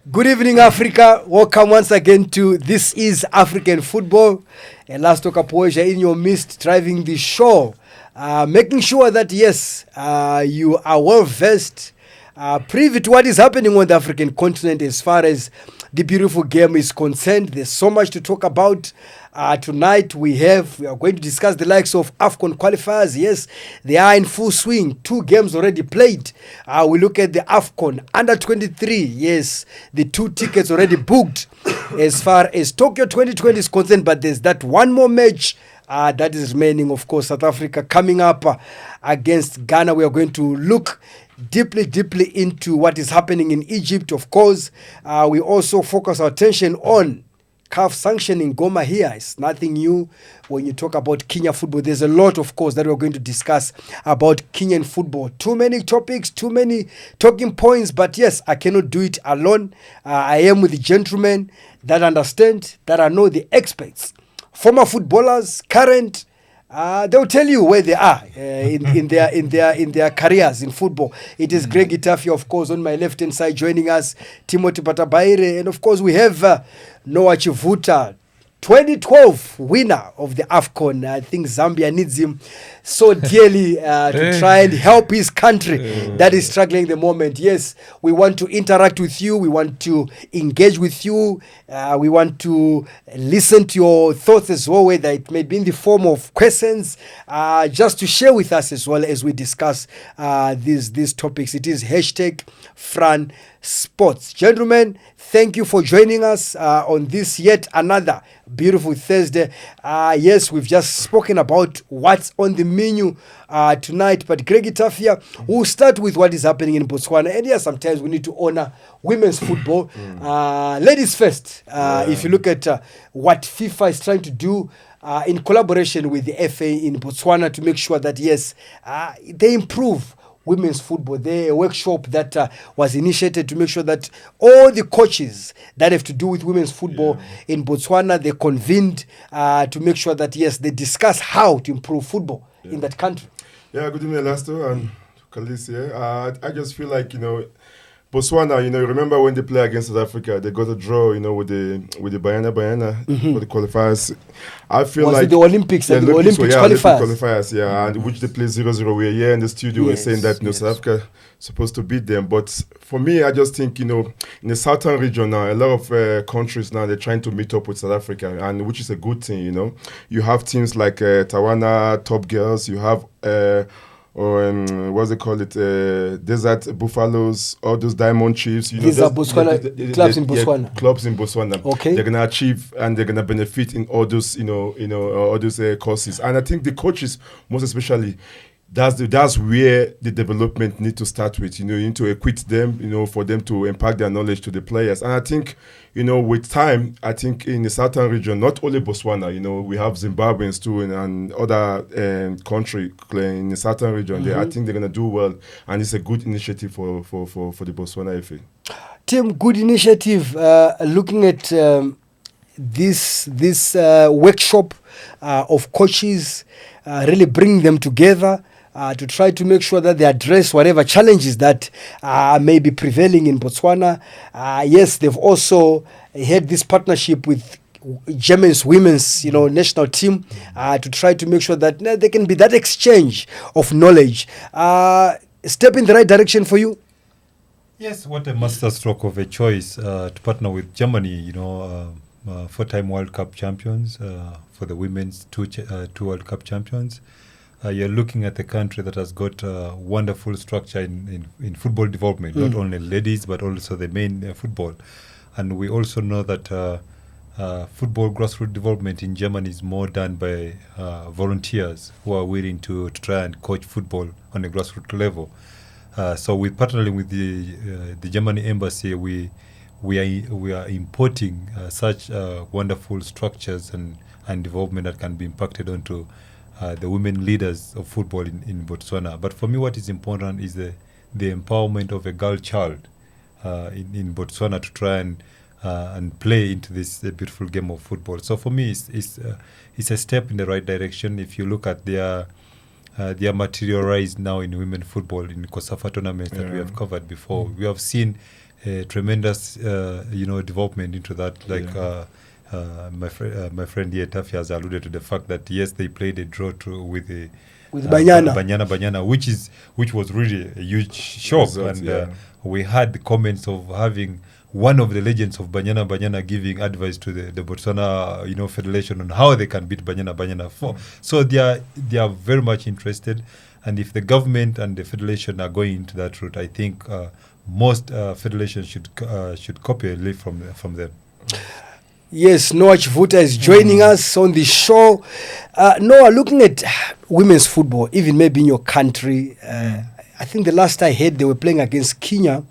Good evening, Africa. Welcome once again to This is African Football. Last talk Poesha in your midst, driving the show, making sure that, yes, you are well versed, privy to what is happening on the African continent as far as the beautiful game is concerned. There's so much to talk about. Tonight we are going to discuss the likes of AFCON Qualifiers. Yes, they are in full swing. 2 games already played. We look at the AFCON Under 23. Yes, the 2 tickets already booked as far as Tokyo 2020 is concerned. But there's that one more match that is remaining. Of course, South Africa coming up against Ghana. We are going to look deeply into what is happening in Egypt. Of course, we also focus our attention on CAF Sanction Gor Mahia. It's nothing new when you talk about Kenya football. There's a lot, of course, that we're going to discuss about Kenyan football. Too many topics, too many talking points, but yes, I cannot do it alone. I am with the gentlemen that understand, that I know, the experts, former footballers, current. They'll tell you where they are in their careers in football. It is Greg Itafia, of course, on my left-hand side, joining us, Timothy Patabaire, and of course we have Noah Chivuta, 2012 winner of the AFCON. I think Zambia needs him so dearly to try and help his country that is struggling at the moment. Yes, we want to interact with you. We want to engage with you. We want to listen to your thoughts as well, whether it may be in the form of questions, just to share with us as well as we discuss these topics. It is hashtag Fran Sports. Gentlemen, thank you for joining us on this yet another beautiful Thursday. Yes, we've just spoken about what's on the menu tonight, but Greg Itafia, we'll start with what is happening in Botswana. And yes, sometimes we need to honor women's football. Ladies first. If you look at what FIFA is trying to do in collaboration with the FA in Botswana to make sure that, yes, they improve women's football. There a workshop that was initiated to make sure that all the coaches that have to do with women's football in Botswana, they convened to make sure that, yes, they discuss how to improve football in that country. Yeah, good evening, Lasto and Khalees. I just feel like, Botswana, remember when they play against South Africa, they got a draw, with the Bayana for the qualifiers. I feel like the Olympics and the Olympics qualifiers, and which they play 0-0. We're here in the studio, we're saying that South Africa supposed to beat them. But for me, I just think, in the southern region now, a lot of countries now, they're trying to meet up with South Africa, and which is a good thing, You have teams like Tawana, Top Girls, you have what's they call it? Desert Buffaloes, all those Diamond Chiefs. These are Botswana clubs in Botswana. Yeah, clubs in Botswana. Okay. They're gonna achieve and they're gonna benefit in all those, all those courses. And I think the coaches, most especially, that's where the development need to start with. You need to equip them, for them to impart their knowledge to the players. And I think, with time, I think in the southern region, not only Botswana, we have Zimbabweans too and other country in the southern region. I think they're gonna do well, and it's a good initiative for the Botswana FA. Tim, good initiative. Looking at this workshop of coaches, really bring them together. To try to make sure that they address whatever challenges that may be prevailing in Botswana. Yes, they've also had this partnership with Germany's women's, national team to try to make sure that there can be that exchange of knowledge. Step in the right direction for you? Yes, what a masterstroke of a choice to partner with Germany, 4-time World Cup champions, for the women's 2 World Cup champions. You're looking at a country that has got wonderful structure in football development, not only ladies, but also the main football. And we also know that football grassroots development in Germany is more done by volunteers who are willing to try and coach football on a grassroots level. So with partnering with the Germany embassy, we are importing such wonderful structures and development that can be impacted onto the women leaders of football in Botswana. But for me, what is important is the empowerment of a girl child in Botswana to try and play into this beautiful game of football. So for me, it's a step in the right direction. If you look at their materialized now in women football in COSAFA tournaments that we have covered before, we have seen tremendous, development into that. Like my friend here, Tafi, has alluded to the fact that yes, they played a draw with Banyana, which was really a huge shock. Result, and we had the comments of having one of the legends of Banyana giving advice to the Botswana, federation on how they can beat Banyana. So they are very much interested, and if the government and the federation are going into that route, I think most federations should copy a leaf from them. Yes, Noah Chivuta is joining us on the show. Noah, looking at women's football, even maybe in your country, I think the last I heard they were playing against Kenya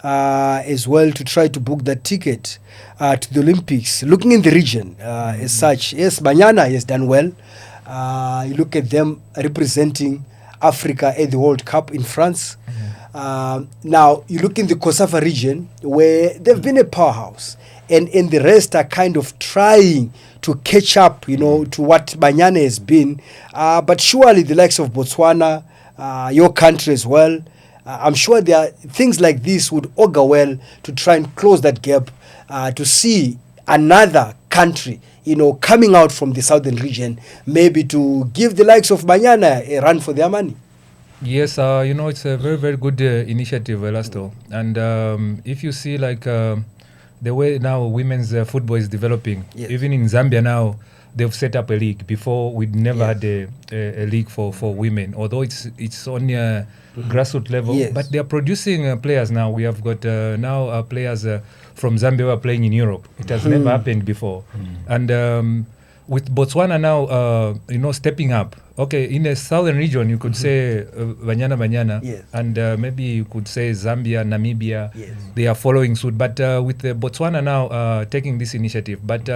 as well to try to book that ticket to the Olympics. Looking in the region as such, yes, Banyana has done well. You look at them representing Africa at the World Cup in France. Now, you look in the COSAFA region where they've been a powerhouse. And the rest are kind of trying to catch up, to what Banyana has been. But surely the likes of Botswana, your country as well, I'm sure there are things like this would augur well to try and close that gap, to see another country, coming out from the southern region, maybe to give the likes of Banyana a run for their money. Yes, it's a very, very good initiative, Elasto. And if you see the way now women's football is developing, even in Zambia now, they've set up a league. Before, we'd never had a league for women, although it's on a grassroots level. Yes. But they are producing players now. We have got now players from Zambia who are playing in Europe. It has never happened before. And with Botswana now, stepping up. Okay, in the southern region, you could say Banyana, yes. and maybe you could say Zambia, Namibia, yes. They are following suit. But with Botswana now taking this initiative, but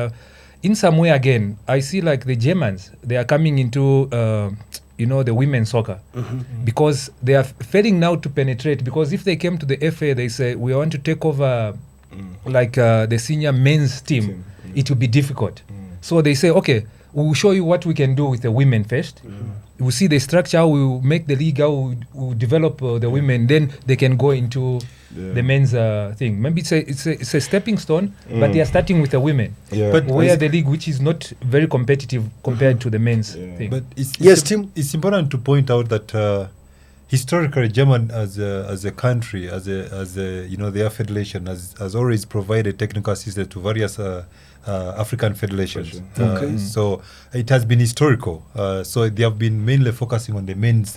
in some way again, I see like the Germans, they are coming into the women's soccer because they are failing now to penetrate. Because if they came to the FA, they say we want to take over the senior men's team, it will be difficult. So they say, okay, we will show you what we can do with the women first. We'll see the structure, we'll make the league, we'll develop the women, then they can go into the men's thing. Maybe it's a stepping stone, but they are starting with the women. Yeah. But where the league, which is not very competitive compared to the men's thing. But Tim? It's important to point out that historically, German as a country, as their federation has always provided technical assistance to various African federations. So it has been historical. So they have been mainly focusing on the men's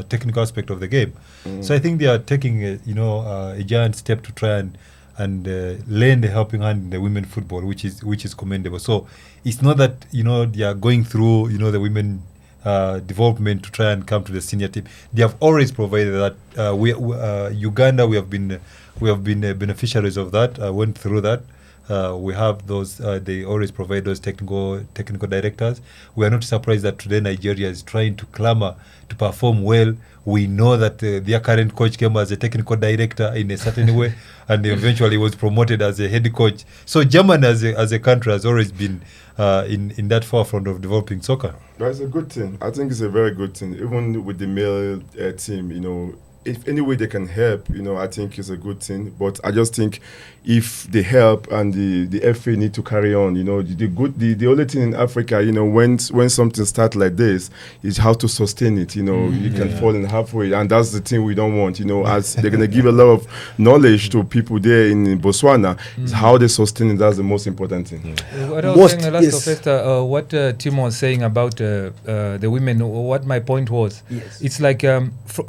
technical aspect of the game. So I think they are taking a giant step to try and lend a helping hand in the women football, which is commendable. So it's not that they are going through the women development to try and come to the senior team. They have always provided that. Uganda, we have been beneficiaries of that. Went through that. We have those. They always provide those technical directors. We are not surprised that today Nigeria is trying to clamor to perform well. We know that their current coach came as a technical director in a certain way, and eventually was promoted as a head coach. So Germany as a country has always been in that forefront of developing soccer. That's a good thing. I think it's a very good thing. Even with the male team, if any way they can help, I think it's a good thing. But I just think if they help and the FA need to carry on, the only thing in Africa, when something starts like this, is how to sustain it. You can fall in halfway, and that's the thing we don't want. As they're gonna give a lot of knowledge to people there in Botswana, is how they sustain it. That's the most important thing. What I was saying, what Tim was saying about the women, what my point was, it's like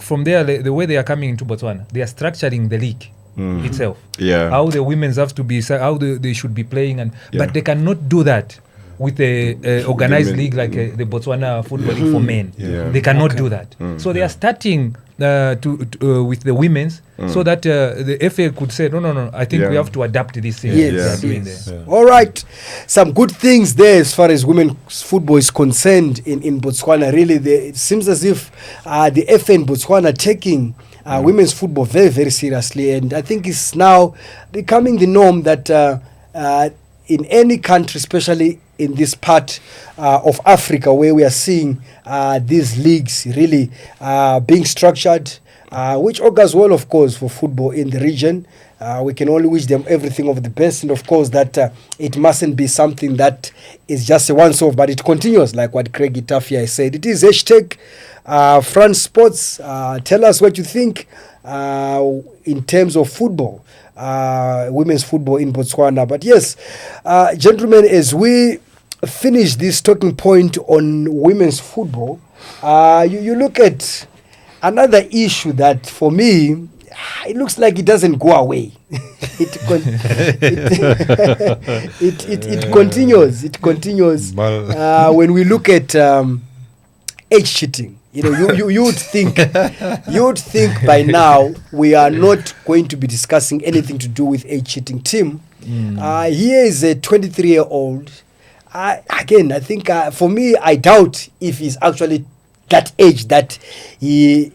from there, the way they are coming into Botswana, they are structuring the league itself. How the women's have to be, how they should be playing, but they cannot do that with a organized league like the Botswana Football League for men. They cannot do that. So they are starting with the women's, so that the FA could say, no, I think we have to adapt this thing. All right. Some good things there as far as women's football is concerned in Botswana. Really, it seems as if the FA in Botswana taking women's football very, very seriously. And I think it's now becoming the norm that in any country, especially in this part of Africa, where we are seeing these leagues really being structured, which augurs well, of course, for football in the region. We can only wish them everything of the best, and of course that it mustn't be something that is just a once-off, but it continues, like what Craig Itafia has said. It is hashtag France Sports. Tell us what you think in terms of football, women's football in Botswana. But yes, gentlemen, as we finish this talking point on women's football, you look at another issue that for me, it looks like it doesn't go away. it continues. It continues. When we look at age cheating, you would think by now we are not going to be discussing anything to do with age cheating. Tim, here is a 23-year-old. Again, I think for me, I doubt if he's actually that age that he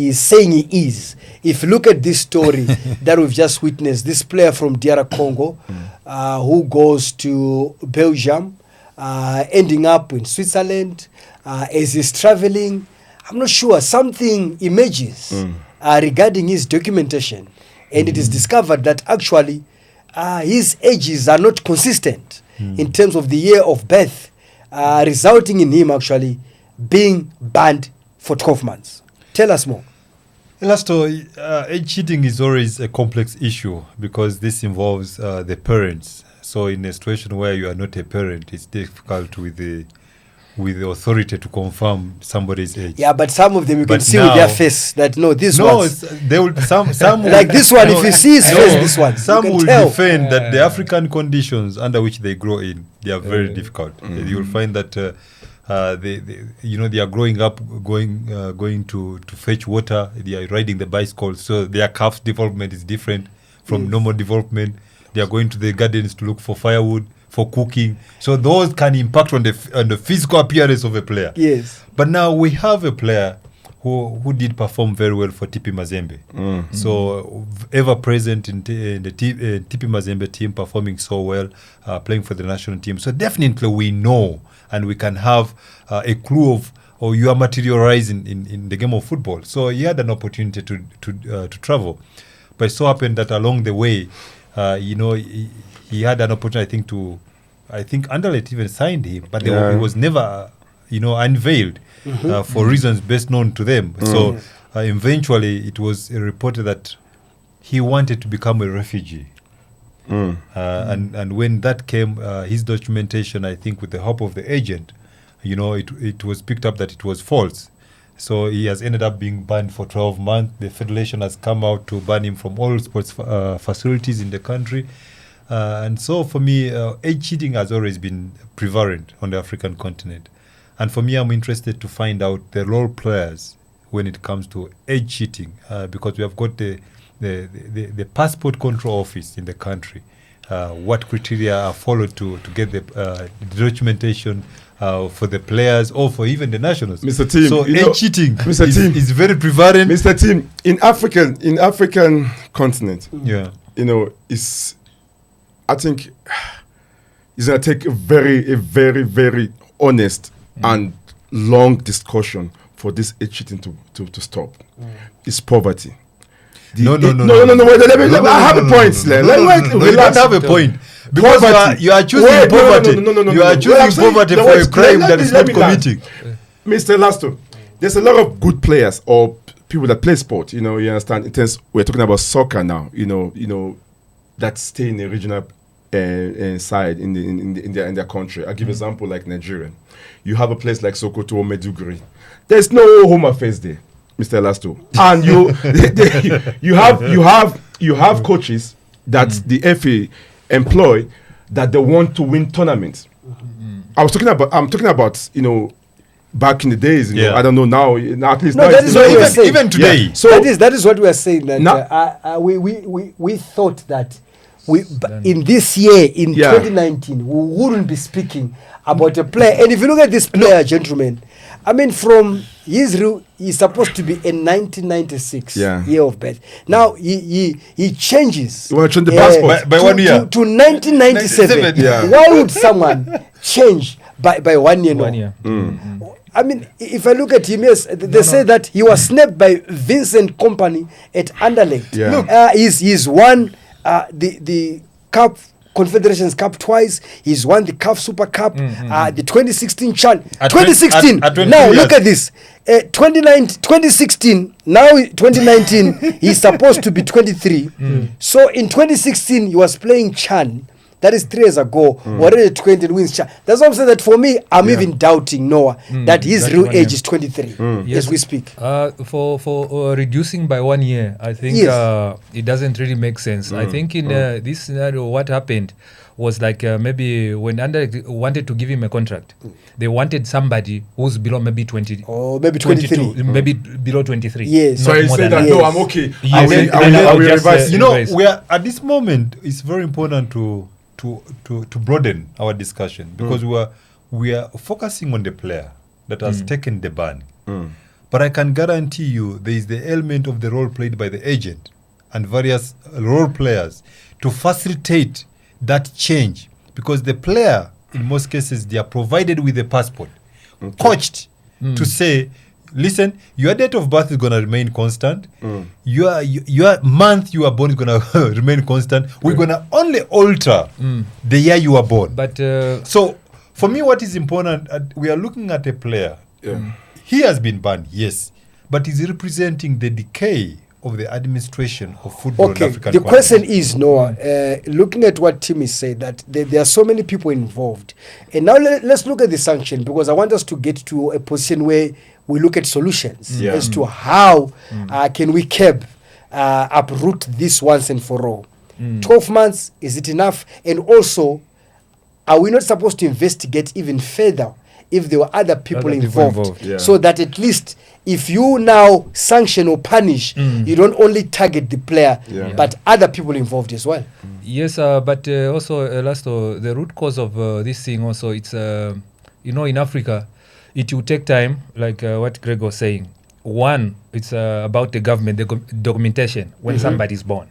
is saying he is. If you look at this story that we've just witnessed, this player from DR Congo who goes to Belgium, ending up in Switzerland, as he's traveling, I'm not sure, something emerges regarding his documentation, and it is discovered that actually his ages are not consistent in terms of the year of birth, resulting in him actually being banned for 12 months. Tell us more. Elasto, age cheating is always a complex issue because this involves the parents. So in a situation where you are not a parent, it's difficult with the authority to confirm somebody's age. Yeah, but some of them you can see with their face that they will some like this one. If you see his face, this one. Some will defend that the African conditions under which they grow in, they are very difficult. You will find that they are growing up, going to fetch water. They are riding the bicycle, so their calf development is different from normal development. They are going to the gardens to look for firewood, for cooking. So those can impact on the physical appearance of a player. Yes. But now we have a player who did perform very well for TP Mazembe. So ever present in the TP Mazembe team, performing so well, playing for the national team. So definitely we know and we can have a clue of, or you are materializing in the game of football. So he had an opportunity to travel. But it so happened that along the way, he had an opportunity, I think Anderlecht even signed him, but he was never, unveiled for reasons best known to them. So eventually it was reported that he wanted to become a refugee. And when that came, his documentation, I think with the help of the agent, it was picked up that it was false. So he has ended up being banned for 12 months. The federation has come out to ban him from all sports facilities in the country. And so for me, age cheating has always been prevalent on the African continent. And for me, I'm interested to find out the role players when it comes to age cheating, because we have got the passport control office in the country. What criteria are followed to get the documentation for the players or for even the nationals. Mr. Tim, so age cheating is very prevalent. Mr. Tim, in African continent, I think it's going to take a very, very honest and long discussion for this age cheating to stop. It's poverty. No. Wait, I have a point. You don't have a point. Because you are choosing poverty. You are choosing poverty for a crime that is not committing. Mr. Lasto, there's a lot of good players or people that play sport. You understand? We're talking about soccer now. That stay in the regional side in their country. I'll give an example like Nigeria. You have a place like Sokoto or Maiduguri. There's no home affairs there, Mr. Elasto. And you have coaches that the FA employ that they want to win tournaments. I'm talking about back in the days. I don't know now. At least now that is what we are saying. Even today. Yeah. So that is what we are saying. That we thought that in this year, in 2019, we wouldn't be speaking about a player. And if you look at this player, gentlemen, I mean, from he's supposed to be in 1996 year of birth. Now he changes. You want to change the passport by 1 year to 1997. Why would someone change by 1 year? 1 year. I mean, if I look at him, yes, they say that he was snapped by Vincent Kompany at Anderlecht. He's won the Cup, Confederations Cup twice. He's won the CAF Super Cup, the 2016 CHAN. 2016. Now look at this. 2016. Now 2019. He's supposed to be 23. So in 2016 he was playing CHAN. That is 3 years ago. Already 20 wins CHAN. That's what I'm saying. That for me, I'm even doubting Noah that his real age is 23 as we speak. For reducing by 1 year, I think it doesn't really make sense. I think in this scenario, what happened was like maybe when Under wanted to give him a contract, they wanted somebody who's below maybe 20 or maybe 23, maybe below 23. Yes. So he said that, yes. no, I'm okay. Yes. I will revise. You know, we are at this moment. It's very important to broaden our discussion because we are focusing on the player that has taken the ban. But I can guarantee you there is the element of the role played by the agent and various role players to facilitate that change, because the player in most cases they are provided with a passport, coached to say, listen, your date of birth is going to remain constant. Your month you are born is going to remain constant. We're going to only alter the year you are born. But so for me, what is important, we are looking at a player. He has been banned, yes, but he's representing the decay of the administration of football in African the question is, Noah, looking at what Timmy said, that there are so many people involved. And now let's look at the sanction, because I want us to get to a position where we look at solutions as to how can we uproot this once and for all. 12 months, is it enough? And also, are we not supposed to investigate even further if there were other people involved? So that at least if you now sanction or punish, you don't only target the player, but other people involved as well. Yes, but also, Elasto, the root cause of this thing also, it's, in Africa, it will take time, like what Greg was saying. One, it's about the government, the documentation when somebody is born.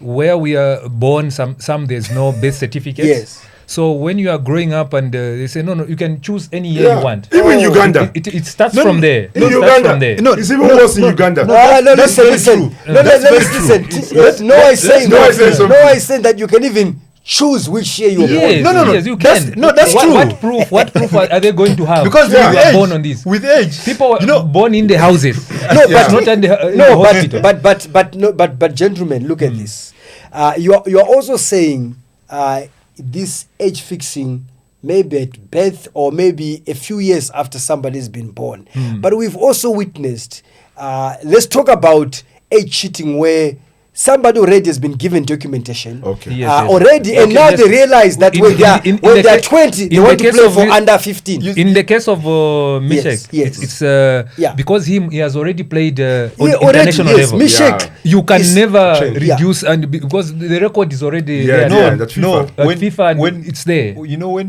Where we are born, some there's no birth certificates. Yes. So when you are growing up and they say, no, you can choose any year you want. Even in Uganda. It starts from there. In Uganda. No, it's even worse in Uganda. Listen. Let me listen. No, I say that you can even choose which year you're born. Yes, you can. That's true. What proof are they going to have? Because you are born on this. With age. People are born in the houses. But gentlemen, look at this. You are also saying this age fixing maybe at birth or maybe a few years after somebody's been born. But we've also witnessed, let's talk about age cheating, where somebody already has been given documentation already, and now they realize that when they are 20, they want to play for under 15. In the case of Mishek, it's because he has already played on international level. Mishek, you can never reduce, and because the record is already there. FIFA, and when it's there. You know, when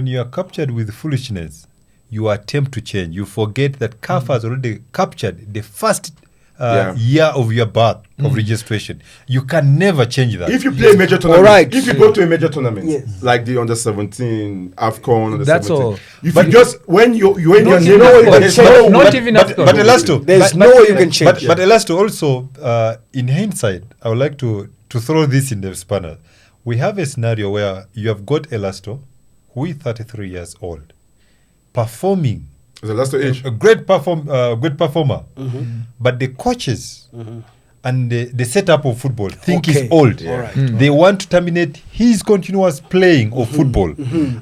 you are captured with foolishness, you attempt to change. You forget that CAF has already captured the first year of your birth of registration. You can never change that. If you play a major tournament, if you go to a major tournament, like the under 17, AFCON, under 17, all. If you just when your name, not even AFCON. But Elasto, there's no way you can change. But Elasto, also in hindsight, I would like to throw this in the spanner. We have a scenario where you have got Elasto, who is 33 years old, performing. The last age. A great performer, but the coaches and the setup of football think he's old. They want to terminate his continuous playing of football.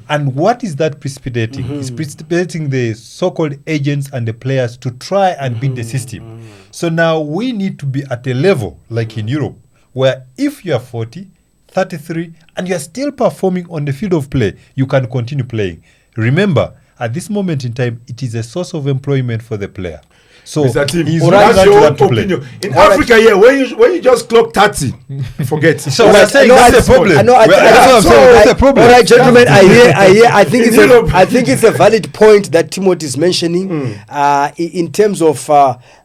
And what is that precipitating? It's precipitating the so-called agents and the players to try and beat the system. So now we need to be at a level like in Europe, where if you are 40, 33, and you are still performing on the field of play, you can continue playing. Remember, at this moment in time, it is a source of employment for the player. So he's that's your own opinion. In Africa, when you just clock 30, forget. So we're saying that's a problem. That's a problem. All right, gentlemen, I think it's a valid point that Timothy is mentioning in terms of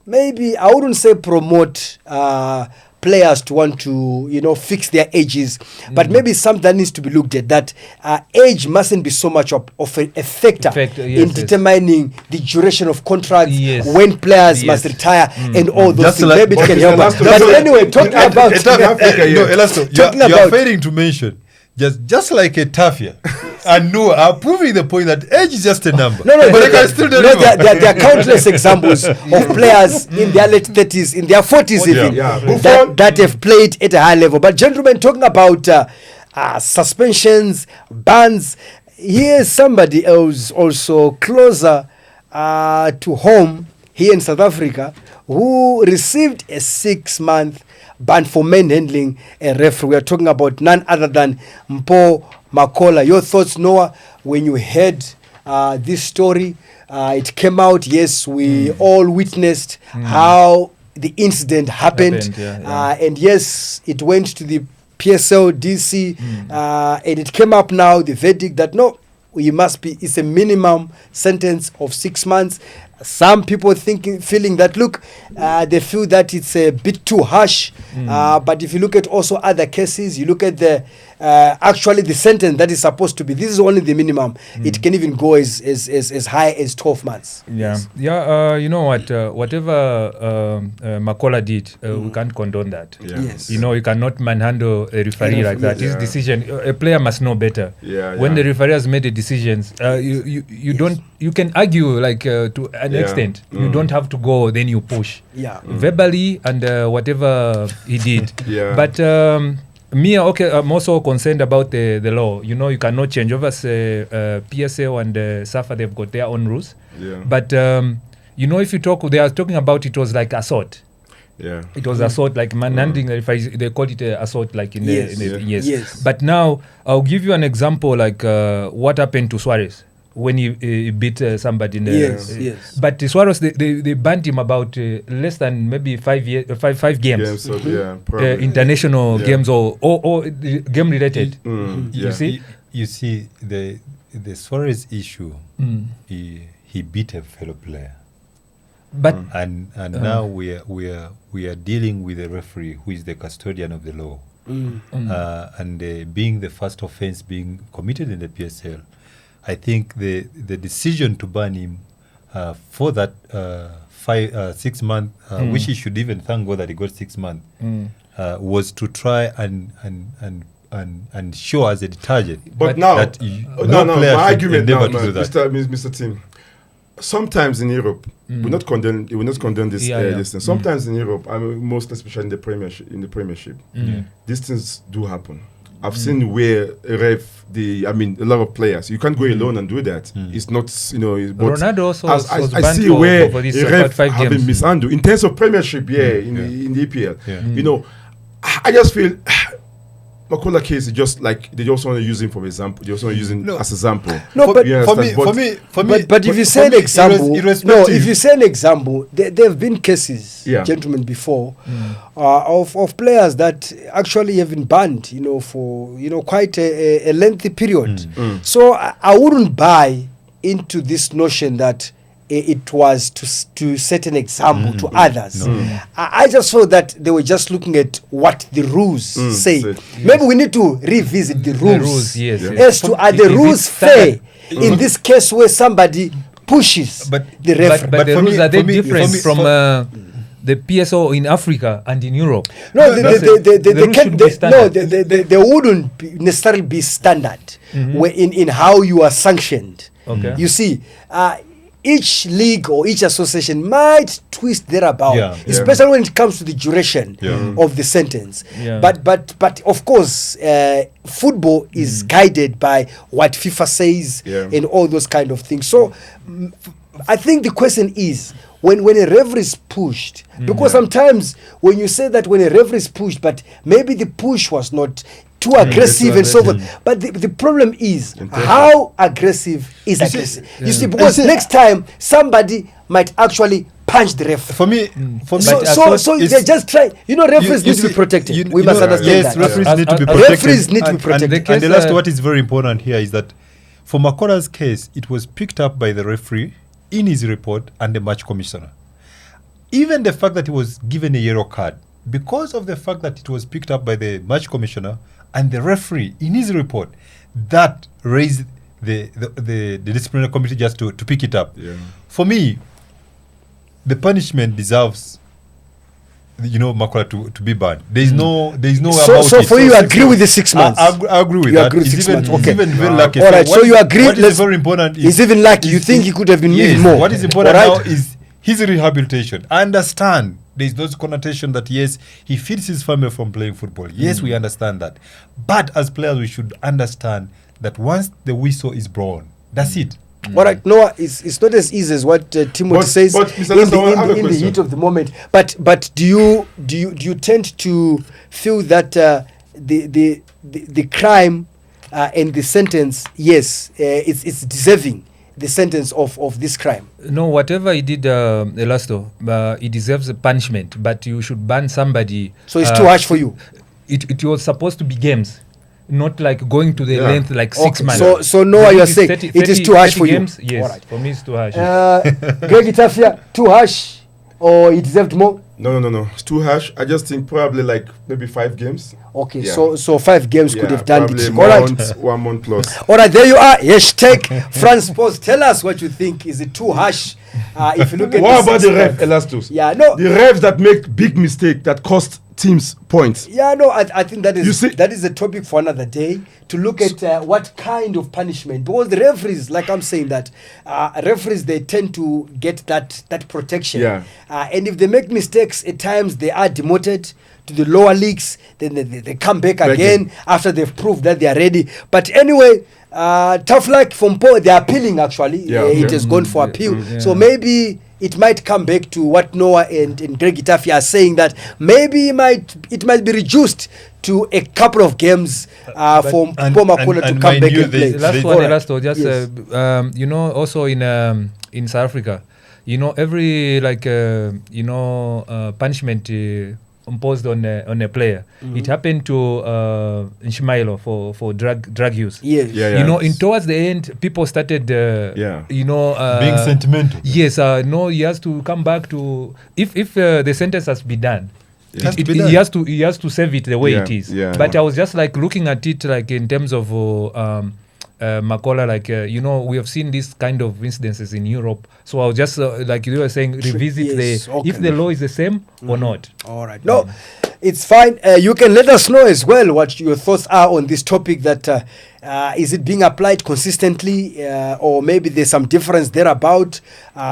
maybe I wouldn't say promote players to want to, fix their ages. But maybe something that needs to be looked at, that age mustn't be so much of a factor in determining the duration of contracts, when players must retire, and all those things. Maybe it can help us. But anyway, talking about... You're failing to mention, just like a Tafia and Noah are proving the point that age is just a number. No, but they can still deliver. There are countless examples of players in their late 30s, in their 40s even, that have played at a high level. But gentlemen, talking about suspensions, bans, here's somebody else also closer to home here in South Africa who received a 6-month ban for manhandling a referee. We are talking about none other than Mpo Makola. Your thoughts, Noah, when you heard this story? It came out, yes, we all witnessed how the incident happened. And yes, it went to the PSL, DC, and it came up now, the verdict that no, it's a minimum sentence of 6 months. Some people feeling that, look, they feel that it's a bit too harsh. But if you look at also other cases, you look at the actually the sentence that is supposed to be, this is only the minimum. It can even go as high as 12 months. You know what? Whatever Makola did, we can't condone that. Yes. You cannot manhandle a referee like that. His decision, a player must know better. When the referee has made the decisions, you can argue to an extent. You don't have to go, then you push. Verbally and whatever he did. But I'm also concerned about the law. You cannot change. Obviously, PSL and SAFA, they've got their own rules. But, if you talk, they are talking about it was like assault. It was assault, like manhandling. They called it assault, like in the But now, I'll give you an example, like what happened to Suarez when he beat somebody in the but Suarez, they banned him about less than maybe 5 games international games or game related. You see the Suarez issue, he beat a fellow player, but and now we are dealing with a referee who is the custodian of the law, and being the first offense being committed in the PSL. I think the decision to ban him for that 6 month, which he should even thank God that he got 6 months, was to try and show as a detergent. But now, that my argument now, Mr. Tim. Sometimes in Europe, we will not condemn this. This thing. Sometimes in Europe, most especially in the Premiership, these things do happen. I've seen where a lot of players, you can't go alone and do that. It's not, but Ronaldo also I see where a ref have been mishandled in terms of Premiership, in the EPL. I just feel Makola case is just like they just want to use him for example. They just want to use him as an example. But if you say an example, if you say an example, there have been cases, gentlemen, before of players that actually have been banned, for quite a lengthy period. So I wouldn't buy into this notion that it was to set an example to others. I just saw that they were just looking at what the rules say. Maybe we need to revisit the rules. As to are the rules fair in this case where somebody pushes the referee? But the rules are different from the PSO in Africa and in Europe. No, they wouldn't necessarily be standard in how you are sanctioned. You see, each league or each association might twist thereabout, especially when it comes to the duration of the sentence. But of course, football is guided by what FIFA says and all those kind of things. So I think the question is, when a referee is pushed, because sometimes when you say that when a referee is pushed, but maybe the push was not too aggressive and so forth. But the problem is how aggressive is aggressive. You see, because next time somebody might actually punch the ref. For me, so they just try. Referees need to be protected. We must understand that. Referees need to be protected. Referees need to be protected. And the last, what is very important here is that for Makola's case, it was picked up by the referee in his report and the match commissioner. Even the fact that he was given a yellow card because of the fact that it was picked up by the match commissioner and the referee in his report, that raised the disciplinary committee just to pick it up. Yeah. For me, the punishment deserves, Makola to be banned. There is no about So it. for you, agree with the 6 months? I agree with You that. agree with 6 months, okay. It's even very lucky. All right, so you agree. What is very important It's even lucky. You think he could have been yes, even more. What is important All now right? is his rehabilitation. I understand there's those connotation that yes, he feeds his family from playing football. Yes, we understand that. But as players, we should understand that once the whistle is blown, that's it. All right, Noah, it's not as easy as what Timothy says but Mr. in Lester, I have a the question. heat of the moment. But do you tend to feel that the crime and the sentence, yes, it's deserving, the sentence of this crime? No, whatever he did, Elasto, he deserves a punishment. But you should ban somebody. So it's too harsh for you. It was supposed to be games, not like going to the Yeah. length like 6 Okay, months. so Noah, Maybe you're it's saying 30 it is too harsh 30 for you. games, yes, All right. for me it's too harsh. Greg Itafia, too harsh, or he deserved more? No. It's too harsh. I just think probably like maybe 5 games. Okay, Yeah. so 5 games could have done probably it. All right. 1 month plus. All right, there you are. Hashtag France Sports. Tell us what you think. Is it too harsh? If you look at What about the 6 ref, months. Elastos? Yeah, no. The refs that make big mistake that cost teams points. Yeah, no, I think that You see- is a topic for another day to look at what kind of punishment. Because the referees, like I'm saying that, referees, they tend to get that protection. Yeah. And if they make mistakes, at times they are demoted to the lower leagues, then they come back again after they've proved that they are ready. But anyway, tough luck from Paul. They're appealing actually. Yeah, It okay. has gone for appeal. Yeah. So maybe it might come back to what Noah and Greg Itafia are saying, that maybe it might be reduced to a couple of games for Paul Makula to and come mind back you, and play. the Last All one, right. last one, just Yes. also in South Africa, every punishment imposed on a player. It happened to Nshmailo for drug use. Yes. Yeah. In towards the end, people started being sentimental. Yes, no, he has to come back to if the sentence has been done. It has to be He done. has to save it the way Yeah, it is. yeah. But I was just like looking at it like in terms of Makola, we have seen this kind of incidences in Europe. So I was just like you were saying, revisit Yes, okay. if the law is the same or not. All right. No, it's fine. You can let us know as well what your thoughts are on this topic. That is it being applied consistently, or maybe there's some difference thereabout,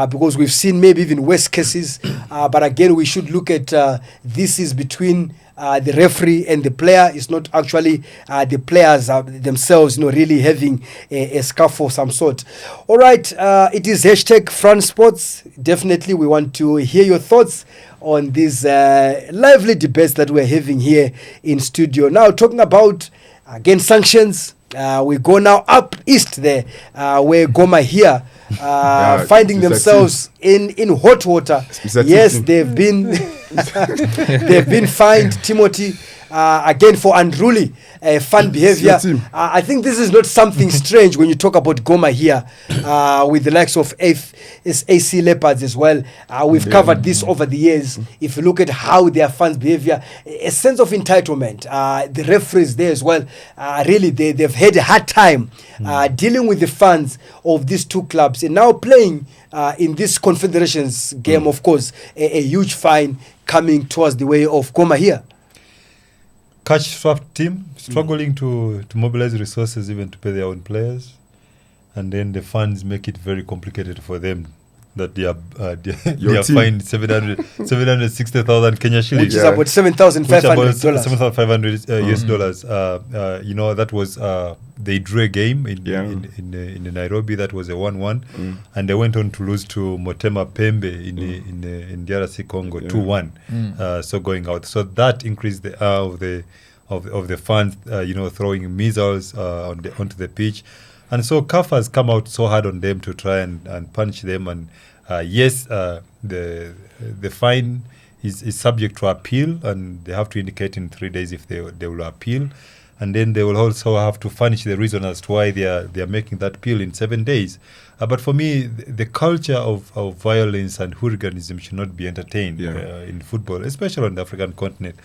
because we've seen maybe even worse cases. But again, we should look at this is between the referee and the player. It's not actually the players themselves, really having a scuffle of some sort. All right, it is hashtag France Sports. Definitely, we want to hear your thoughts on these lively debates that we're having here in studio. Now, talking about, again, sanctions. We go now up east there, where Gor Mahia finding Mr. themselves in hot water. Mr. Yes, Tim. they've been they've been fined, Timothy, again for unruly fan behavior. Tim. I think this is not something strange when you talk about Gor Mahia with the likes of AC Leopards as well. We've covered this over the years. If you look at how their fans' behavior, a sense of entitlement. The referees there as well, really they've had a hard time dealing with the fans of these two clubs, and now playing in this Confederations game, of course, a huge fine coming towards the way of Gor Mahia. Cash-strapped team struggling to mobilize resources even to pay their own players, and then the funds make it very complicated for them. That they are Your team. fined 760,000 Kenya shillings, Which is about $7,500. $7,500 US dollars. That was they drew a game in Nairobi. That was a 1-1, and they went on to lose to Motema Pembe in DRC Congo 2-1. So going out, so that increased the of the fans, throwing missiles onto the pitch. And so CAF has come out so hard on them to try and punish them. And the fine is subject to appeal, and they have to indicate in 3 days if they will appeal. And then they will also have to furnish the reason as to why they are making that appeal in 7 days. But for me, the culture of violence and hooliganism should not be entertained in football, especially on the African continent,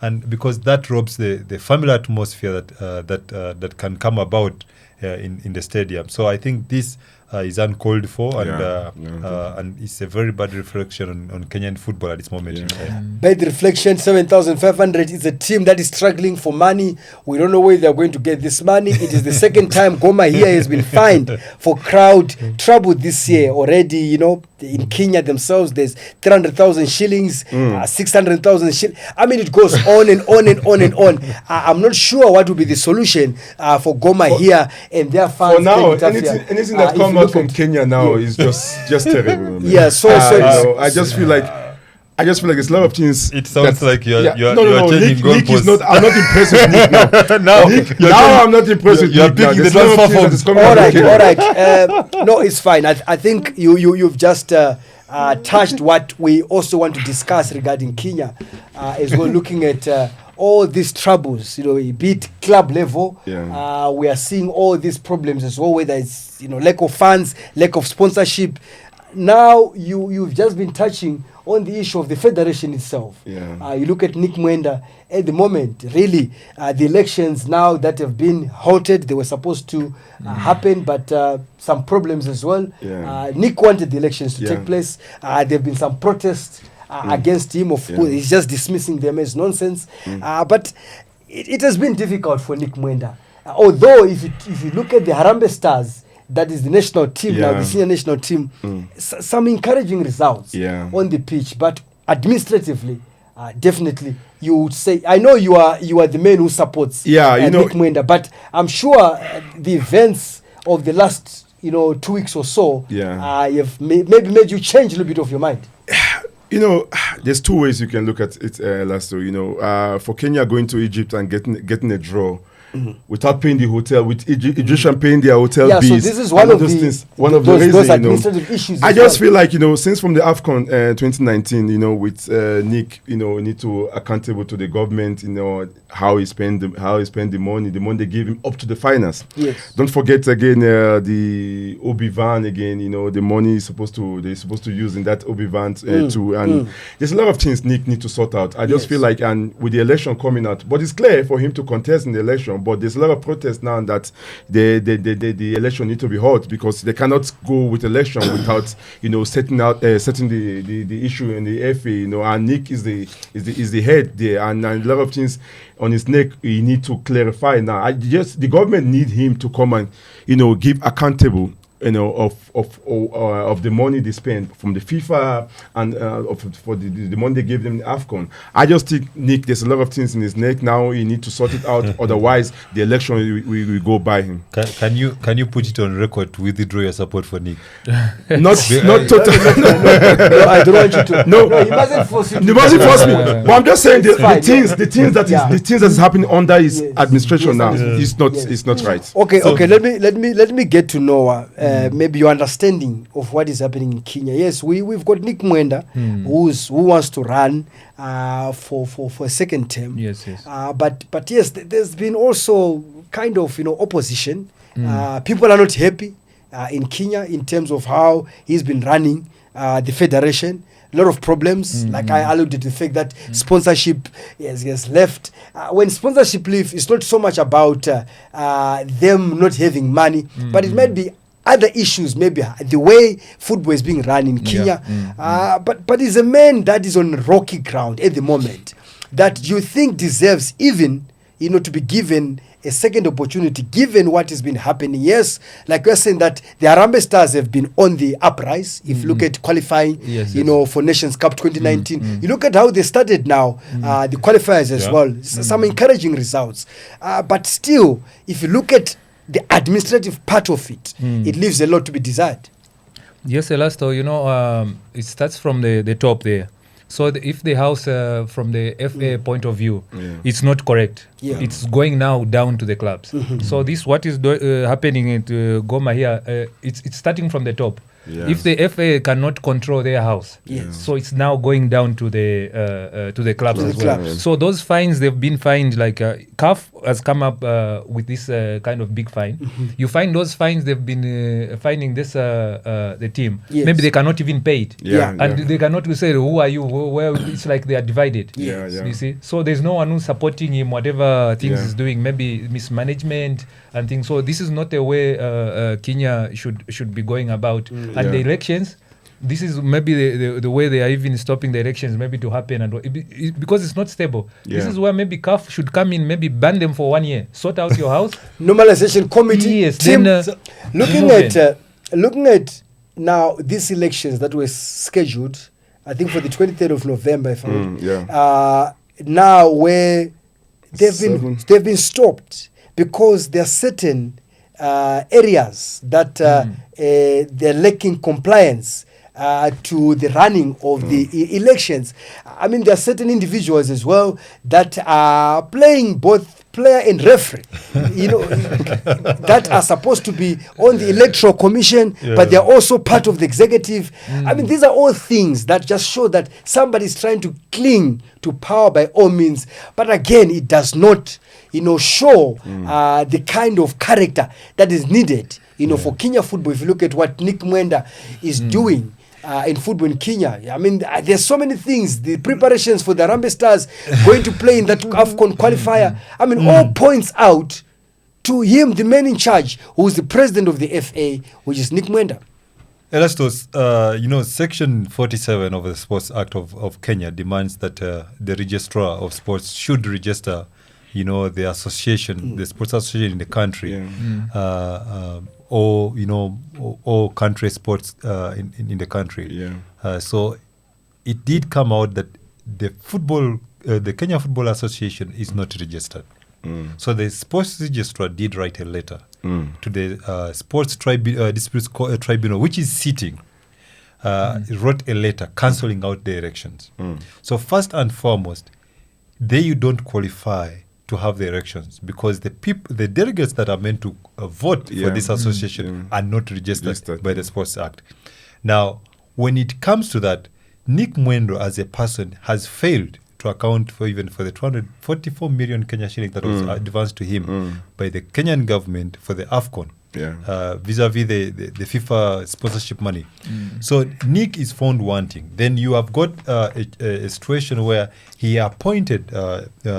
and because that robs the family atmosphere that can come about in the stadium. So I think this is uncalled for, and it's a very bad reflection on Kenyan football at this moment in time. Bad reflection. 7,500 is a team that is struggling for money. We don't know where they are going to get this money. It is the second time Gor Mahia has been fined for crowd trouble this year already. You know, in Kenya themselves, there's 300,000 shillings, 600,000 shillings. I mean, it goes on and on and on and on. I'm not sure what will be the solution for Gor Mahia and their fans. For now, anything that comes out from Kenya now is just terrible. Man. Yeah, I just feel like there's a lot of things. It sounds like you're changing Nick is not. I'm not impressed with Nick now. now. Now I'm not impressed with Nick. You're picking the transfer form. All right. No, it's fine. I think you've just touched what we also want to discuss regarding Kenya as we're looking at all these troubles, you know, be it club level. We are seeing all these problems as well, whether it's, you know, lack of funds, lack of sponsorship. Now you've just been touching on the issue of the federation itself. You look at Nick Mwenda at the moment, really, the elections now that have been halted, they were supposed to happen, but some problems as well. Nick wanted the elections to take place. There have been some protests against him. Of course, he's just dismissing them as nonsense. But it has been difficult for Nick Mwenda. Although, if you look at the Harambee Stars, that is the national team now, the senior national team, some encouraging results on the pitch. But administratively, definitely, you would say, I know you are the man who supports Nick Mwenda, but I'm sure the events of the last 2 weeks or so have maybe made you change a little bit of your mind. You know, there's two ways you can look at it, Lasto. You know, for Kenya going to Egypt and getting a draw without paying the hotel, with Egyptian paying their hotel bills. So this is one of those administrative issues. I just feel like, since from the AFCON 2019, with Nick, need to accountable to the government, how he spend the money they give him up to the finance. Yes. Don't forget again the Obi van again. The money they're supposed to use in that Obi van too. And there's a lot of things Nick need to sort out. I just feel like, and with the election coming out, but it's clear for him to contest in the election. But there's a lot of protests now that the election need to be held, because they cannot go with election without setting the issue in the FA. And Nick is the head there, and a lot of things on his neck he need to clarify now. The government need him to come and give accountable of the money they spend from the FIFA and for the money they gave them in AFCON. I just think Nick, there's a lot of things in his neck now. He need to sort it out. Otherwise, the election will go by him. Can you put it on record to withdraw your support for Nick? Not totally. No, I don't want you to. No, he mustn't force you. He mustn't force me. But I'm just saying the things that is happening under his administration now is not right. Okay. Let me get to know. Maybe your understanding of what is happening in Kenya. Yes, we've got Nick Mwenda, who wants to run for a second term. Yes. But yes, there's been also kind of opposition. People are not happy in Kenya in terms of how he's been running the federation. A lot of problems, like I alluded to the fact that sponsorship has left. When sponsorship leave, it's not so much about them not having money, but it might be other issues, maybe the way football is being run in Kenya. But he's a man that is on rocky ground at the moment that you think deserves even, to be given a second opportunity, given what has been happening. Yes, like we're saying that the Harambee Stars have been on the uprise. If you look at qualifying, for Nations Cup 2019, you look at how they started now, the qualifiers as well. Some encouraging results. But still, if you look at the administrative part of it, it leaves a lot to be desired. Yes, Elasto, it starts from the top there. So if the house, from the FA point of view, it's not correct. It's going now down to the clubs. So what is happening at Gor Mahia, it's starting from the top. Yes. If the FA cannot control their house, Yes. so it's now going down to the clubs To the as well. clubs. So those fines, they've been fined, like CAF has come up with this kind of big fine. You find those fines, they've been fining this the team. Yes. Maybe they cannot even pay it. Yeah. And they cannot say, who are you? Where it's like they are divided. Yeah, yeah. You see? So there's no one who's supporting him, whatever things Yeah. he's doing, maybe mismanagement and things. So this is not a way Kenya should be going about. And the Yeah. elections, this is maybe the way they are even stopping the elections maybe to happen, and because it's not stable. This Yeah. is where maybe CAF should come in, maybe ban them for 1 year, sort out your house. Normalization committee. Yes, Team, then, so looking at now these elections that were scheduled, I think for the 23rd of November, if I'm Yeah. now where they've Seven. been stopped because there are certain areas that they're lacking compliance to the running of the elections. I mean, there are certain individuals as well that are playing both player and referee, that are supposed to be on the electoral commission, but they're also part of the executive. I mean, these are all things that just show that somebody's trying to cling to power by all means. But again, it does not, show the kind of character that is needed, for Kenya football. If you look at what Nick Mwenda is doing in football in Kenya, I mean, there's so many things. The preparations for the Harambee Stars going to play in that AFCON qualifier, I mean, all points out to him, the man in charge, who is the president of the FA, which is Nick Mwenda. Elastos, Section 47 of the Sports Act of Kenya demands that the registrar of sports should register, the association, the sports association in the country, or country sports in the country. Yeah. So it did come out that the Kenya Football Association is not registered. So the sports registrar did write a letter to the sports disputes tribunal, which is sitting. Wrote a letter cancelling out the elections. So first and foremost, you don't qualify to have the elections because the delegates that are meant to vote for this association are not registered by the Sports Act. Now, when it comes to that, Nick Mwendo as a person has failed to account for the 244 million Kenya shillings that was advanced to him by the Kenyan government for the AFCON. Vis-a-vis the FIFA sponsorship money. So Nick is found wanting. Then you have got a situation where he appointed the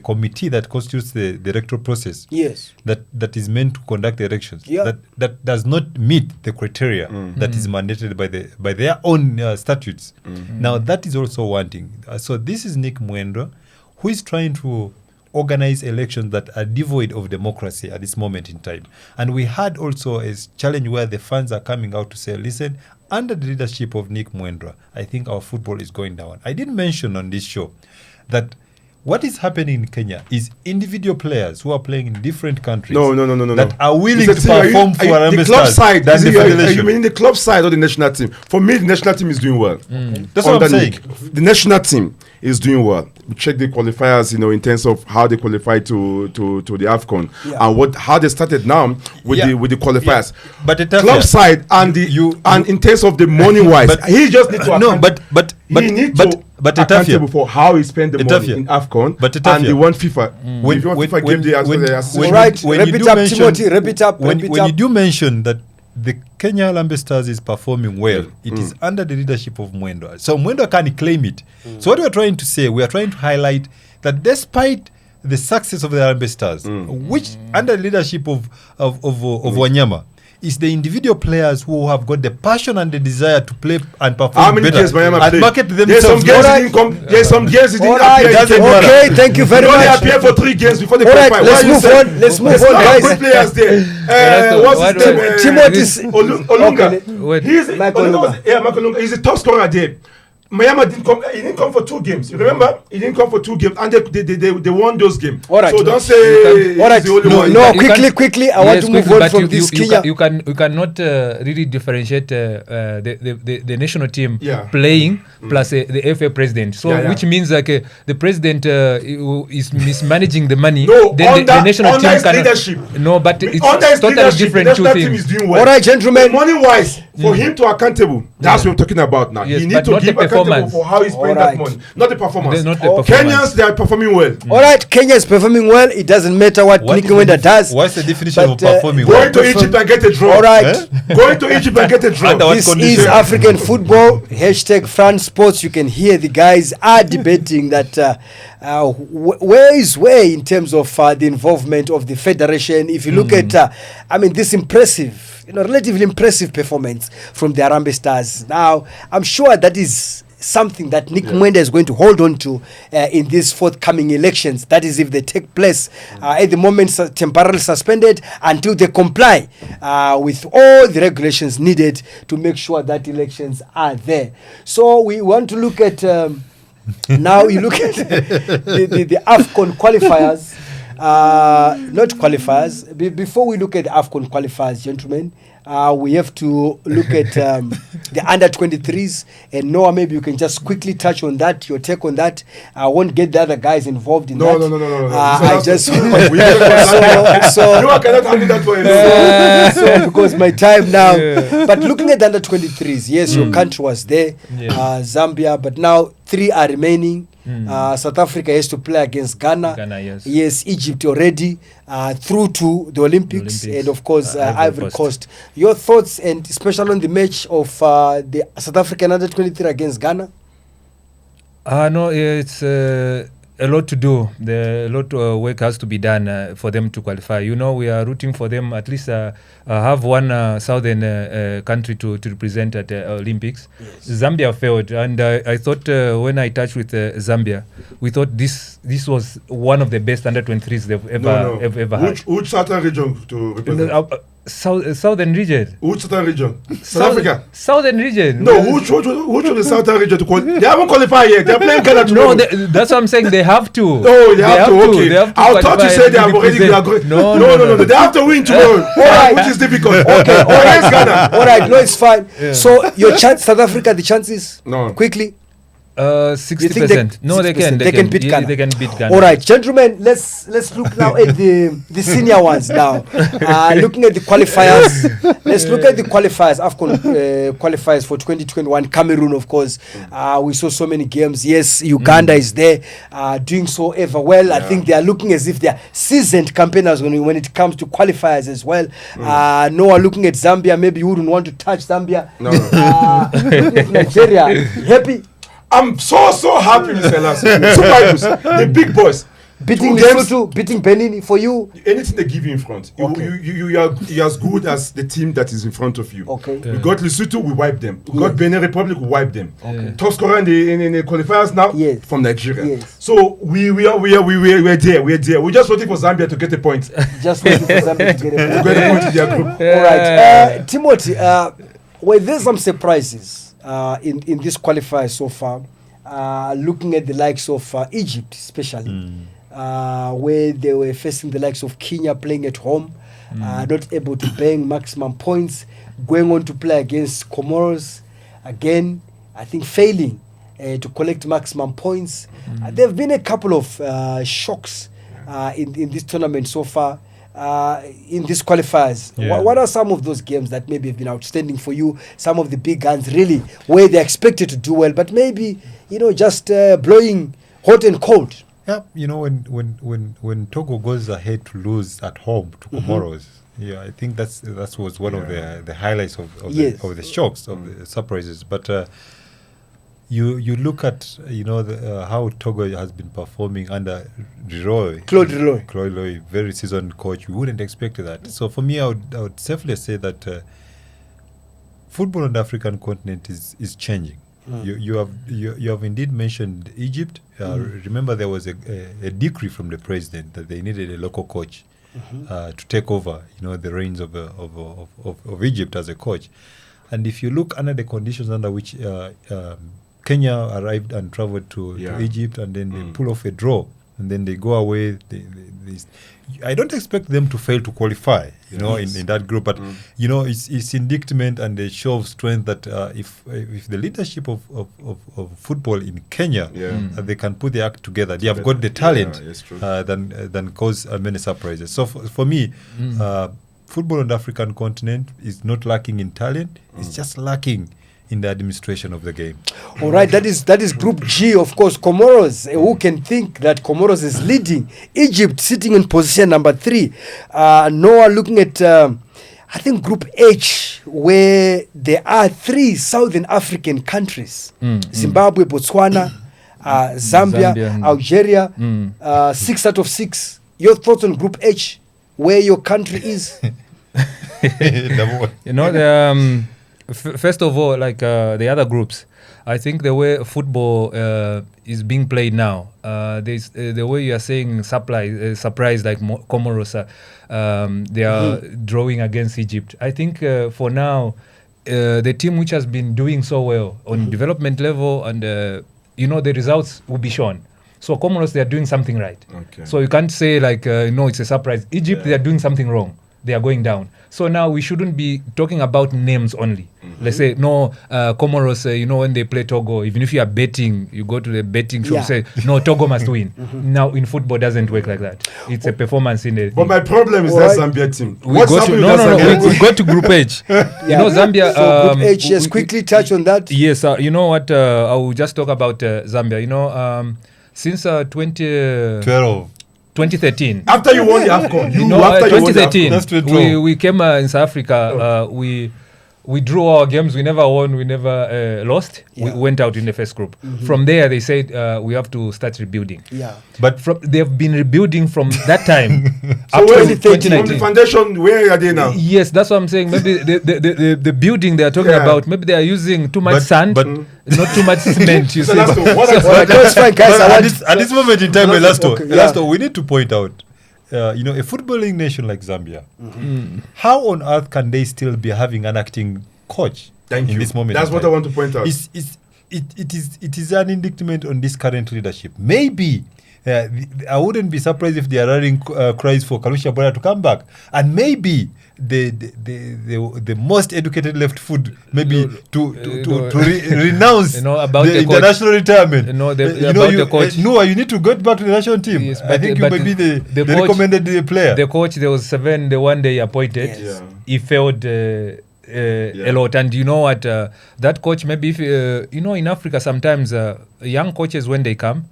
committee that constitutes the electoral process. Yes. That is meant to conduct the elections. Yeah. That does not meet the criteria that is mandated by their own statutes. Now that is also wanting. So this is Nick Mwendo, who is trying to organize elections that are devoid of democracy at this moment in time. And we had also a challenge where the fans are coming out to say, listen, under the leadership of Nick Mwendwa, I think our football is going down. I did mention on this show that what is happening in Kenya is individual players who are playing in different countries that are willing to perform for Harambee the club Stars side. than the federation. You mean the club side or the national team? For me, the national team is doing well. That's what I'm saying. The national team is doing well. We check the qualifiers, in terms of how they qualify to the AFCON and how they started now with the qualifiers. Yeah. But the club side and in terms of the money wise, he just need to accountable for how he spent the money in AFCON and the one FIFA. When FIFA gave the when you do mention that the Kenya Harambee Stars is performing well, it is under the leadership of Mwendwa. So Mwendwa can claim it. So what we are trying to say, we are trying to highlight that despite the success of the Harambee Stars, which under the leadership of Wanyama, is the individual players who have got the passion and the desire to play and perform better and market themselves. There's some games he didn't appear. Okay, thank you very much. He only appeared for 3 games before the qualify. Let's move on, guys. Players there. What's his name? Timothy Olunga. He's the top scorer there. Miami didn't come. He didn't come for 2 games. You remember? He didn't come for 2 games, and they won those games. All right. So don't say all right. he's the only one. No, You can- quickly. I want to move quickly, on but from this Kenya. you cannot really differentiate the national team Yeah. playing plus the FA president. So Yeah. which means like the president is mismanaging the money. No, then the national under team his cannot. leadership. No, but it's Under his totally leadership, different the two national team things. is doing well. All right, gentlemen. Money-wise, for him to accountable, that's what we're talking about now. Yes, he but need to not the give accountable performance. for how he's spending Alright. that money, not the performance. Not the performance. Kenyans, they are performing well. All right, Kenya is performing well. It doesn't matter what Nick Mwenda does. What's the definition But, of performing Going well? to Egypt and get a draw. All right. Eh? Going to Egypt and get a draw. Under what This condition? is African football. Hashtag France Sports. You can hear the guys are debating that where is where in terms of the involvement of the federation. If you look at, this impressive, relatively impressive performance from the Harambee Stars. Now, I'm sure that is something that Nick Mwenda is going to hold on to in these forthcoming elections. That is, if they take place at the moment, temporarily suspended until they comply with all the regulations needed to make sure that elections are there. So we want to look at now. You look at the AFCON qualifiers. Not qualifiers. Before we look at the AFCON qualifiers, gentlemen, we have to look at the under 23s. And Noah, maybe you can just quickly touch on that, your take on that. I won't get the other guys involved in that. No. I just so you cannot handle that for alone. so because my time now. But looking at the under 23s, yes, your country was there, Zambia, but now 3 are remaining. South Africa has to play against Ghana. Yes, Egypt already through to the Olympics. And of course Ivory Coast. Your thoughts, and especially on the match of the South African under 23 against Ghana? No, it's a lot to do. A lot of work has to be done for them to qualify. We are rooting for them at least have one southern country to represent at the Olympics. Yes. Zambia failed, and I thought when I touched with Zambia, we thought this was one of the best under 23s they've ever had. Which southern region to represent? Southern region. Which southern region? South Africa. Southern region. No, which of the southern region to qualify? They haven't qualified yet. They're playing Ghana tomorrow. No, that's what I'm saying. They have to. Oh, they have to. Okay. They have to I thought you said they have already. No. They have to win tomorrow. Which is difficult. Okay, all right, Ghana. All right, no, it's fine. Yeah. So your chance, South Africa, the chances? No. Quickly. 60%. No, 60%. They can beat Ghana. They can beat Ghana. All right, gentlemen, let's look now at the senior ones now. Looking at the qualifiers. Let's look at the qualifiers, AFCON qualifiers for 2021. Cameroon, of course. We saw so many games. Yes, Uganda is there, doing so ever well. I think they are looking as if they are seasoned campaigners when it comes to qualifiers as well. Noah, looking at Zambia, maybe you wouldn't want to touch Zambia. No. Looking at Nigeria, happy? I'm so happy, Mr. Lass. Super Eagles, the big boys. Beating Lesotho, beating Benin for you. Anything they give you in front, Okay. you're as good as the team that is in front of you. Okay. We got Lesotho, we wipe them. We got Benin Republic, we wipe them. Okay. Top scorer in the qualifiers now from Nigeria. Yes. So we're there. We're just waiting for Zambia to get a point. Just waiting for Zambia to get a To get a point in their group. All right, Timothy. Were there some surprises in this qualifier so far? Looking at the likes of Egypt, especially, where they were facing the likes of Kenya playing at home, not able to bang maximum points, going on to play against Comoros, again, I think failing to collect maximum points. There have been a couple of shocks in this tournament so far. In these qualifiers, what are some of those games that maybe have been outstanding for you? Some of the big guns, really, where they're expected to do well, but maybe just blowing hot and cold. Yeah, when Togo goes ahead to lose at home to Comoros, I think that was one of the highlights of the shocks, of the surprises. But you look at how Togo has been performing under Claude Leroy, very seasoned coach. We wouldn't expect that. So for me, I would safely say that football on the African continent is changing. You have indeed mentioned Egypt. Remember, there was a decree from the president that they needed a local coach to take over the reins of Egypt as a coach. And if you look under the conditions under which Kenya arrived and traveled to Egypt, and then they pull off a draw, and then they go away. I don't expect them to fail to qualify, in that group. But it's indictment and a show of strength that if the leadership of football in Kenya, they can put the act together, they have got the talent than cause many surprises. So for me, football on the African continent is not lacking in talent; it's just lacking in the administration of the game. All right, that is Group G, of course. Comoros, who can think that Comoros is leading? Egypt sitting in position number 3. Noah looking at, I think, Group H, where there are 3 Southern African countries. Zimbabwe, Botswana, Zambia, Algeria, 6 out of 6. Your thoughts on Group H, where your country is? First of all, like the other groups, I think the way football is being played now, there's the way you are saying surprise like Comoros, they are drawing against Egypt. I think for now, the team which has been doing so well on development level and the results will be shown. So Comoros, they are doing something right. Okay. So you can't say like no, it's a surprise. Egypt, they are doing something wrong. They are going down. So now we shouldn't be talking about names only. Let's say, no, Comoros, when they play Togo, even if you are betting, you go to the betting shop, say, no, Togo must win. Now, in football, doesn't work like that. It's a performance in the... But my problem is that Zambia team. We go to Group H. Zambia... So Group H, yes, quickly touch on that. Yes, you know what, I will just talk about Zambia. Since 2013. After you won the AFCON. 2013, we came in South Africa. We drew our games. We never won. We never lost. We went out in the first group. From there, they said we have to start rebuilding. But they've been rebuilding from that time. So where is from the foundation? Where are they now? Yes, that's what I'm saying. Maybe the building they are talking about, maybe they are using too much sand, but not too much cement. You see. That's fine, guys. At this moment in time, Elasto, we need to point out. A footballing nation like Zambia, how on earth can they still be having an acting coach in this moment? That's what I want to point out. It is an indictment on this current leadership. Maybe I wouldn't be surprised if they are running cries for Kalusha Bora to come back, and maybe the most educated left foot maybe to renounce about the international retirement. The coach. You need to get back to the national team. Yes, I think you may be the coach, recommended player. The coach, there was 7 the one day appointed. He failed a lot, and you know what? That coach, maybe if in Africa sometimes young coaches, when they come,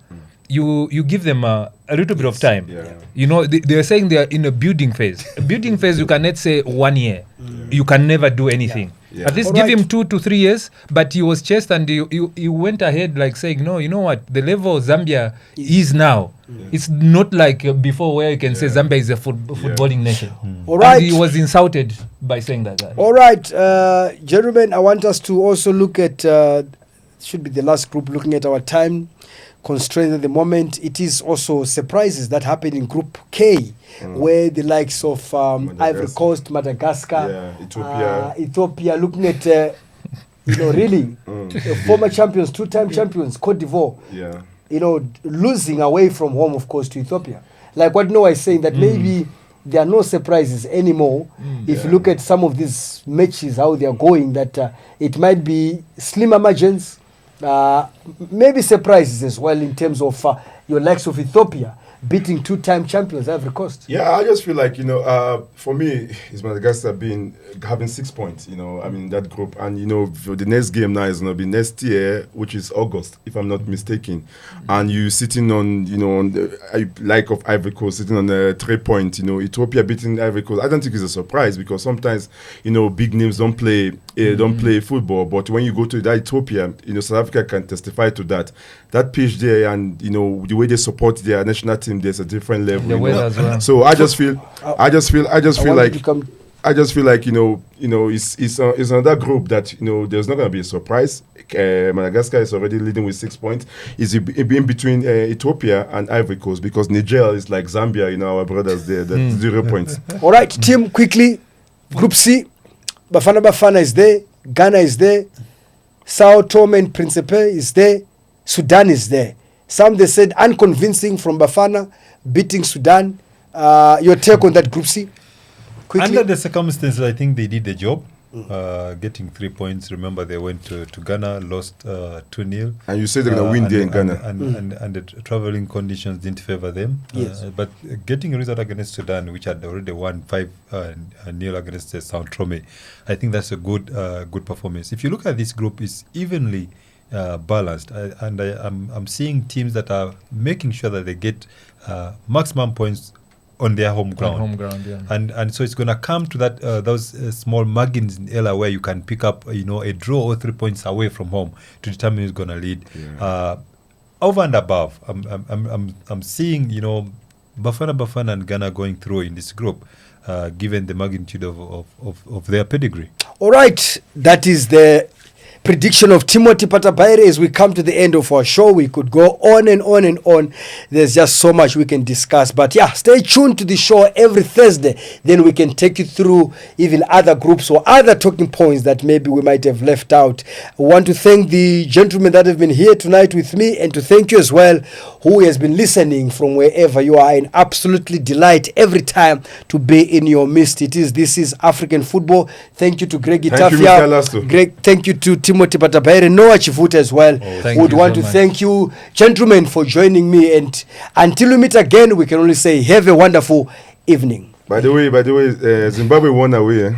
you give them a little bit of time. They're saying they are in a building phase. A building phase, you cannot say 1 year. You can never do anything. At least give him 2 to 3 years. But he was chased and he went ahead like saying, no, you know what? The level Zambia is now. It's not like before where you can say Zambia is a footballing nation. All right. And he was insulted by saying that. All right, gentlemen, I want us to also look at, should be the last group, looking at our time constraints at the moment. It is also surprises that happened in Group K, where the likes of Ivory Coast, Madagascar, Ethiopia, looking at really former champions, 2-time champions, Cote d'Ivoire, losing away from home, of course, to Ethiopia. Like what Noah is saying, that maybe there are no surprises anymore. If you look at some of these matches, how they are going, that it might be slimmer margins. Maybe surprises as well in terms of your likes of Ethiopia beating 2-time champions Ivory Coast. I just feel like for me, it's Madagascar having 6 points. That group, and the next game now is gonna be next year, which is August, if I'm not mistaken. And you sitting on on the like of Ivory Coast sitting on 3 points. Ethiopia beating Ivory Coast. I don't think it's a surprise because sometimes big names don't play football, but when you go to that Ethiopia, South Africa can testify to that. That pitch there, and the way they support their national team, there's a different level. The weather as well. So I just feel like it's another group that there's not going to be a surprise. Madagascar is already leading with 6 points. It's in between Ethiopia and Ivory Coast because Niger is like Zambia. Our brothers there. That's 0 points. All right, team, quickly. Group C. Bafana is there. Ghana is there. Sao Tome and Principe is there. Sudan is there. Some they said unconvincing from Bafana, beating Sudan. Your take on that Group C? Quickly. Under the circumstances, I think they did the job. Getting 3 points. Remember, they went to Ghana, lost 2-0. And you said they're going to win there in Ghana. And the traveling conditions didn't favor them. Yes. But getting a result against Sudan, which had already won 5-0 against Sao Tome, I think that's a good performance. If you look at this group, it's evenly balanced. I'm seeing teams that are making sure that they get maximum points on their home ground. Yeah. And so it's going to come to that those small margins in Ella where you can pick up a draw or 3 points away from home to determine who's going to lead. Over and above, I'm seeing Bafana and Ghana going through in this group, given the magnitude of their pedigree. All right, that is the prediction of Timothy Patabaire. As we come to the end of our show, we could go on and on and on. There's just so much we can discuss, but yeah, stay tuned to the show every Thursday, then we can take you through even other groups or other talking points that maybe we might have left out. I want to thank the gentlemen that have been here tonight with me, and to thank you as well who has been listening from wherever you are. An absolutely delight every time to be in your midst. This is African Football. Thank you to Greg Itafia. Greg, thank you to Timothy Patabaire, Noah Chivuta as well. Would want to thank you, gentlemen, for joining me. And until we meet again, we can only say have a wonderful evening. By the way, Zimbabwe won away.